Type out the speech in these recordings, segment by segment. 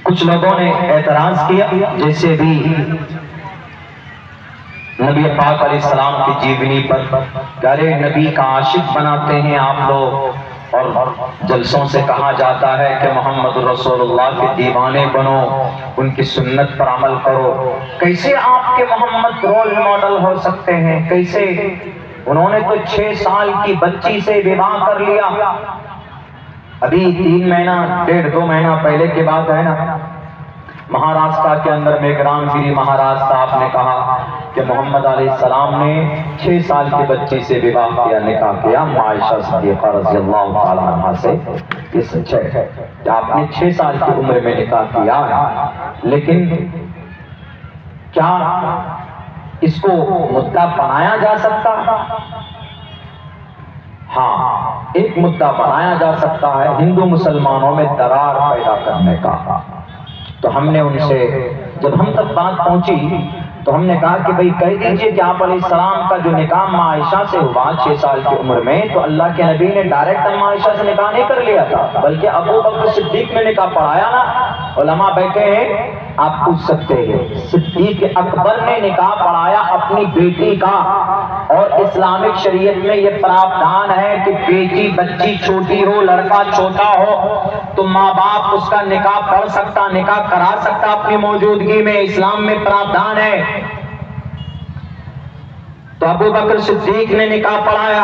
कुछ लोगों ने एतराज किया, जैसे भी नबी पाक अलैहिस्सलाम की जीवनी पर अरे नबी का आशिक बनाते हैं आप लोग, और जलसों से कहा जाता है कि मोहम्मद रसूलुल्लाह के दीवाने बनो, उनकी सुन्नत पर अमल करो। कैसे आपके मोहम्मद रोल मॉडल हो सकते हैं? कैसे? उन्होंने तो 6 साल की बच्ची से विवाह कर लिया। अभी 3 महीना 1.5-2 महीना पहले की बात है ना, महाराष्ट्र के अंदर में रामगिरी महाराज साहब ने कहा कि मोहम्मद अलैहिस्सलाम ने 6 साल की बच्ची से विवाह किया, निकाह किया, आयशा सिद्दीक़ा रज़ियल्लाहु ताला अन्हा से। ये सच है कि आपने 6 साल की उम्र में निकाह किया, लेकिन क्या इसको मुद्दा बनाया जा सकता? हाँ, एक मुद्दा बनाया जा सकता है, हिंदू मुसलमानों में दरार पैदा करने का। तो हमने उनसे, जब हम तक बात पहुंची तो हमने कहा कि भाई कह दीजिए कि आप अलैहिस्सलाम का जो निकाह अम्मा आयशा से हुआ 6 साल की उम्र में, तो अल्लाह के नबी ने डायरेक्ट अम्मा आयशा से निकाह नहीं कर लिया था, बल्कि अबू बकर सिद्दीक ने निकाह पढ़ाया ना। उलमा बैठे हैं, आप पूछ सकते हैं, सिद्दीक अकबर ने निकाह पढ़ाया अपनी बेटी का। और इस्लामिक शरीयत में ये प्रावधान है कि बेटी बच्ची छोटी हो, लड़का छोटा हो, तो माँ बाप उसका निकाह पढ़ सकता, निकाह करा सकता अपनी मौजूदगी में, इस्लाम में प्रावधान है। तो अबू बकर सिद्दीक ने निकाह पढ़ाया।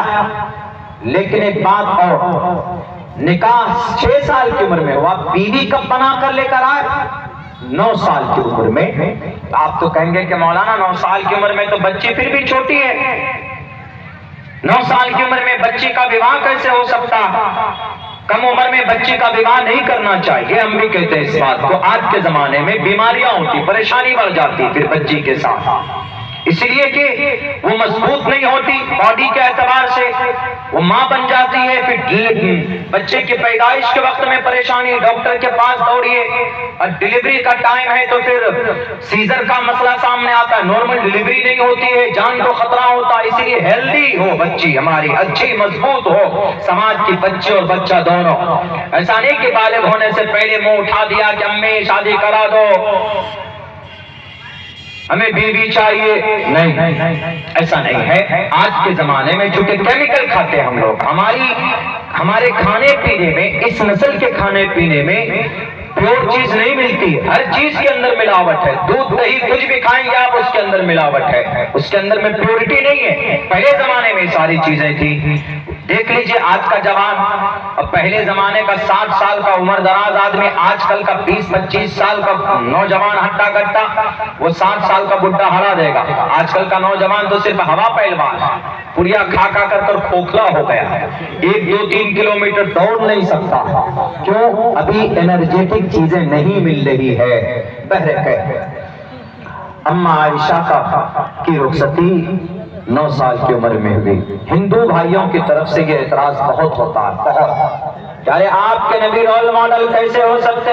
लेकिन एक बात और, निकाह 6 साल की उम्र में हुआ, बीवी कब बना कर लेकर आए? 9 साल की उम्र में। आप तो कहेंगे कि मौलाना 9 साल की उम्र में तो बच्ची फिर भी छोटी है, 9 साल की उम्र में बच्ची का विवाह कैसे हो सकता? कम उम्र में बच्ची का विवाह नहीं करना चाहिए। हम भी कहते हैं इस बात को। आज के जमाने में बीमारियां होती, परेशानी बढ़ जाती फिर बच्ची के साथ, इसलिए कि वो मजबूत नहीं होती बॉडी के एतबार से, वो माँ बन जाती है, फिर बच्चे की पैदाइश के वक्त में परेशानी, डॉक्टर के पास दौड़िए, और डिलीवरी का टाइम है तो फिर सीजर का मसला सामने आता है, नॉर्मल डिलीवरी नहीं होती है, जान को खतरा होता है। इसलिए हेल्दी हो बच्ची हमारी, अच्छी मजबूत हो, समाज की बच्ची और बच्चा दोनों। ऐसा नहीं कि बालिग होने से पहले मुंह उठा दिया कि अम्मी शादी करा दो, हमें बीवी चाहिए, नहीं, ऐसा नहीं है। आज के जमाने में चूंकि केमिकल खाते हैं हम लोग, हमारे खाने पीने में, इस नस्ल के खाने पीने में प्योर चीज नहीं मिलती, हर चीज के अंदर मिलावट है। दूध दही कुछ भी खाएंगे आप, उसके अंदर मिलावट है, उसके अंदर में प्योरिटी नहीं है। पहले जमाने में सारी चीजें थी। देख लीजिए आज का जवान, अब पहले जमाने का 60 साल का उम्र दराज आदमी, आजकल का 20-25 साल का नौजवान हट्टा कट्टा, वो 60 साल का बुढ़ा हरा देगा। आजकल का नौजवान तो सिर्फ हवा पहलवान, पुड़िया खा कर खोखला हो गया, 1-2-3 किलोमीटर दौड़ नहीं सकता। क्यों? अभी एनर्जेटिक चीजें नहीं मिल रही है। बहरकैफ अम्मा आयशा की रुखसती 9 साल की उम्र में हुई। हिंदू भाइयों की तरफ से ये एतराज बहुत होता है, बहुत। अरे आपके नबी रोल मॉडल कैसे हो सकते?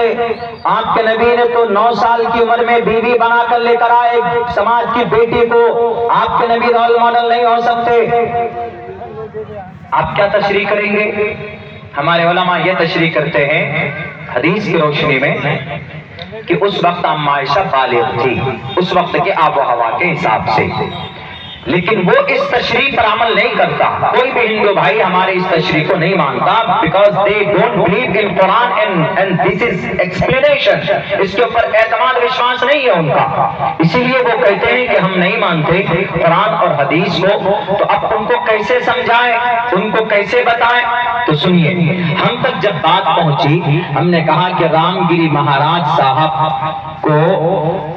आपके नबी ने तो 9 साल की उम्र में बीवी बनाकर लेकर आए समाज की बेटी को, आपके नबी रोल मॉडल नहीं हो सकते? आप क्या तशरीह करेंगे? हमारे उलमा ये तशरीह करते हैं हदीस की रोशनी में कि उस वक्त अम्मा आयशा बालिग थी, उस वक्त के आबो हवा के हिसाब से। लेकिन वो इस तशरीह पर अमल नहीं करता। कोई भी हिंदू भाई हमारे इस तशरीह को नहीं मानता, because they don't believe in Quran and this is explanation. इसके ऊपर एतमाद विश्वास नहीं है उनका, इसीलिए वो कहते हैं कि हम नहीं मानते कुरान और हदीस को। तो अब उनको कैसे समझाएं, उनको कैसे बताएं? तो सुनिए, हम तक जब बात पहुंची, हमने कहा कि रामगिरी महाराज साहब को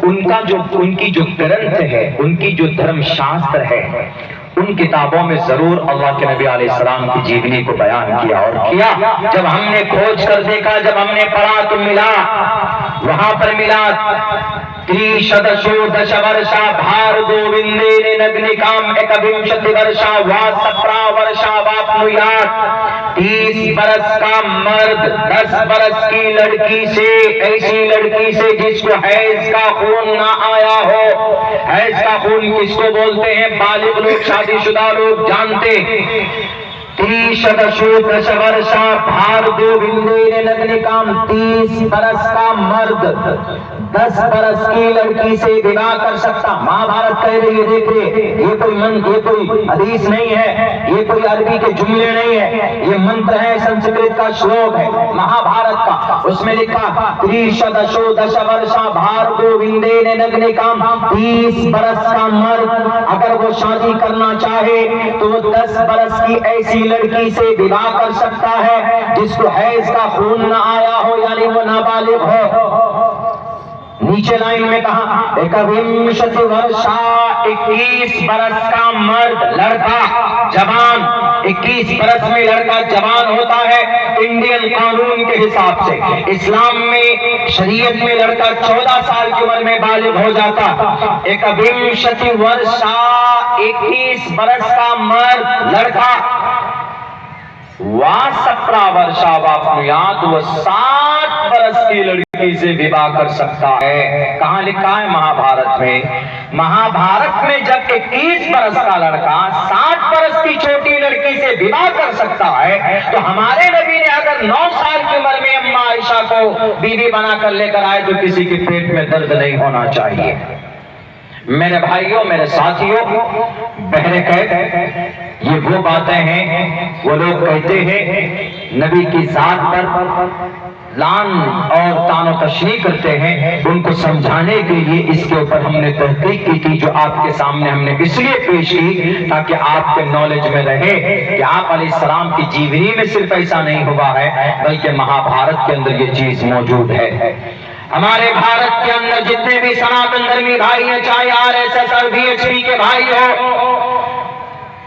उनकी जो ग्रंथ है, उनकी जो धर्मशास्त्र है, उन किताबों में जरूर अल्लाह के नबी अलैहिस्सलाम की जीवनी को बयान किया। और किया, जब हमने खोज कर देखा, जब हमने पढ़ा तो मिला, वहां पर मिला 30 वर्षा भार गोविंदे नग्निकाम 21 वर्षा वा 17 वर्षा वापनुयात। 30 बरस का मर्द 10 बरस की लड़की से, ऐसी लड़की से जिसको हैज का खून ना आया हो। हैज का खून किसको बोलते हैं? बालिग लोग, शादीशुदा लोग जानते। 30 दश वर्षा भार गोविंदे नग्निकाम। 30 बरस का मर्द 10 बरस की लड़की से विवाह कर सकता। महाभारत कह रही है, देखिए ये कोई हदीस नहीं है, ये कोई अरबी के जुमले नहीं है, ये मंत्र है, संस्कृत का श्लोक है महाभारत का। उसमें लिखा 30 दश वर्षा भार गोविंदे नग्निकाम। 30 बरस का मर्द अगर वो शादी करना चाहे तो वो 10 बरस की ऐसी लड़की से विवाह कर सकता है जिसको हैज का खून न आया हो, यानी वो नाबालिग हो। नीचे लाइन में कहा 21 वर्षा 21 बरस का मर्द लड़का जवान। 21 बरस में लड़का जवान होता है इंडियन कानून के हिसाब से। इस्लाम में शरीयत में लड़का 14 साल की उम्र में बालिग हो जाता। 21 वर्षा 21 बरस का मर्द लड़का वा 17 वर्षा वापनुयात, वो 60 बरस की लड़की से विवाह कर सकता है। कहां लिखा है? महाभारत में। महाभारत में जब 21 बरस का लड़का 60 बरस की छोटी लड़की से विवाह कर सकता है, तो हमारे नबी ने अगर 9 साल की उम्र में अम्मा आयशा को बीवी बनाकर लेकर आए तो किसी के पेट में दर्द नहीं होना चाहिए। मेरे भाइयों, मेरे साथियों, बहरे कैद, ये वो बातें हैं, वो लोग कहते हैं नबी की जात पर लान और तानो तशरीह करते हैं। उनको समझाने के लिए इसके ऊपर हमने तहकीक की थी, जो आपके सामने हमने इसलिए पेश की ताकि आपके नॉलेज में रहे कि आप अलैहिस्सलाम की जीवनी में सिर्फ ऐसा नहीं हुआ है, बल्कि महाभारत के अंदर ये चीज मौजूद है। हमारे भारत के अंदर जितने भी सनातन धर्मी भाई हैं, चाहे RSS और VHP के भाई हो,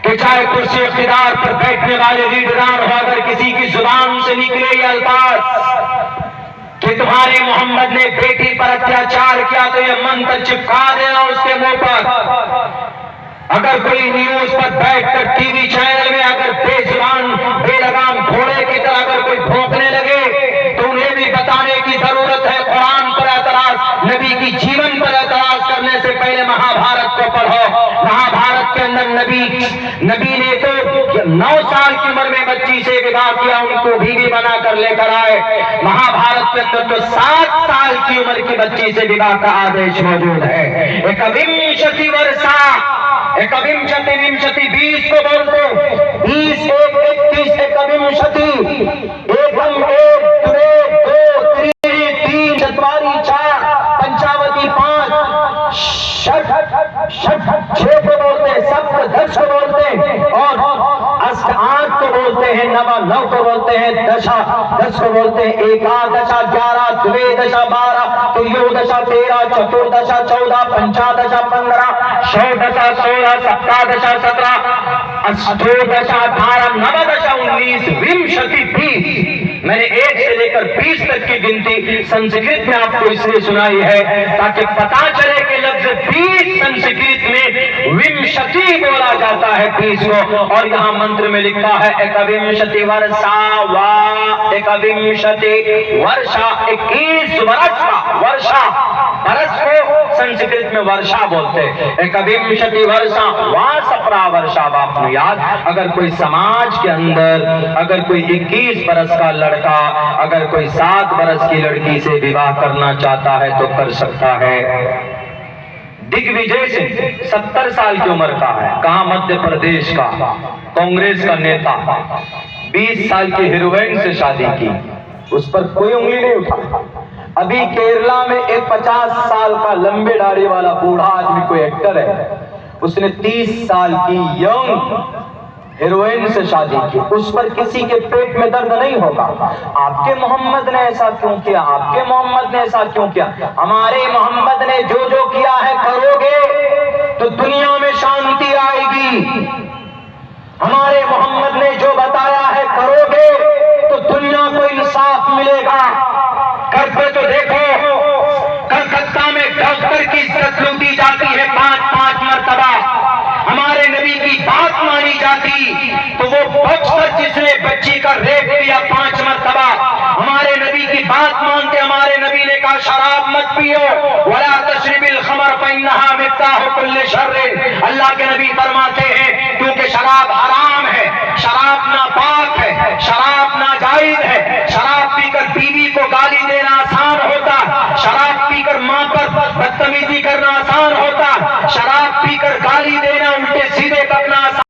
कि चाहे कुर्सी इख्तिदार पर बैठने वाले लीडरान हो, अगर किसी की जुबान से निकले ये अल्फाज कि तुम्हारे मोहम्मद ने बेटी पर अत्याचार किया, तो ये मंत्र चिपका देना उसके मुंह पर। अगर कोई न्यूज पर बैठकर टीवी चैनल में अगर बेजुबान बेलगाम घोड़े की तरह अगर कोई भौंकने लगे, तो उन्हें भी बताने की जरूरत है कुरान पर एतराज, नबी की जीवन पर एतराज करने से पहले महाभारत को पढ़ो। महाभारत के अंदर नबी ने तो 9 साल की उम्र में बच्ची से विवाह किया, उनको बीवी बनाकर लेकर आए। महाभारत के अंदर तो 7 साल की उम्र की बच्ची से विवाह का आदेश मौजूद है। 21 वर्षा 21 20 को बोलते 20 1 21 21 एकम 1 2 3 3 चतवारी 4 पंचावती 5 षठ 6 को बोलते हैं, सप्त 10 को बोलते हैं, और अष्ट 8 को बोलते हैं, नव 9 को बोलते हैं, दशा 10 को बोलते हैं, एकादशा 11 द्विदशा 12 त्रयोदशा 13 चतुर्दशा 14 पंचादशा 15 षोडशा 16 सप्तादशा 17 अष्टोदशा 18 नवदशा 19 विंशति 20। मैंने 1 से लेकर 20 तक की गिनती संस्कृत में आपको इसलिए सुनाई है ताकि पता चले कि लफ्ज 20 संस्कृत में विंशति बोला जाता है 20 को। और यहाँ मंत्र में लिखा है 21 वर्षा वा 21 वर्षा 21 वर्ष का वर्षा, बरस को संस्कृत में वर्षा बोलते हैं। 21 वर्षा वा 17 वर्षा वापनुयात। अगर कोई समाज के अंदर अगर कोई 21 बरस का लड़का अगर कोई 7 बरस की लड़की से विवाह करना चाहता है तो कर सकता है। दिग्विजय सिंह 70 साल की उम्र का है, कहा मध्य प्रदेश का, कांग्रेस का नेता, 20 साल की हीरोइन से शादी की, उस पर कोई उंगली नहीं उठा। अभी केरला में एक 50 साल का लंबे दाढ़ी वाला बूढ़ा आदमी कोई एक्टर है, उसने 30 साल की यंग हीरोइन से शादी की, उस पर किसी के पेट में दर्द नहीं होगा। आपके मोहम्मद ने ऐसा क्यों किया? आपके मोहम्मद ने ऐसा क्यों किया? हमारे मोहम्मद ने जो जो किया है करोगे तो दुनिया में शांति आएगी। हमारे मोहम्मद ने जो बताया है करोगे तो दुनिया को इंसाफ मिलेगा। करके तो देखो, कलकत्ता में डॉक्टर की इज्जत लूटी जाती है 5-5 मरतबा, हमारे नबी की बात मानी जाती तो वो बॉक्सर जिसने बच्ची का रेप किया 5 मरतबा, हमारे नबी की बात मानते, हमारे नबी ने कहा शराब मत पियो, वला तशरिबिल खमर फइन्नहा मिफ्ताहु कुल्लि शर्रिन। अल्लाह के नबी फरमाते हैं क्योंकि शराब हराम है, शराब नापाक है, शराब नाजायज है। शराब पीकर बीवी को गाली देना आसान होता, शराब पीकर मां पर बदतमीजी करना आसान होता, शराब पीकर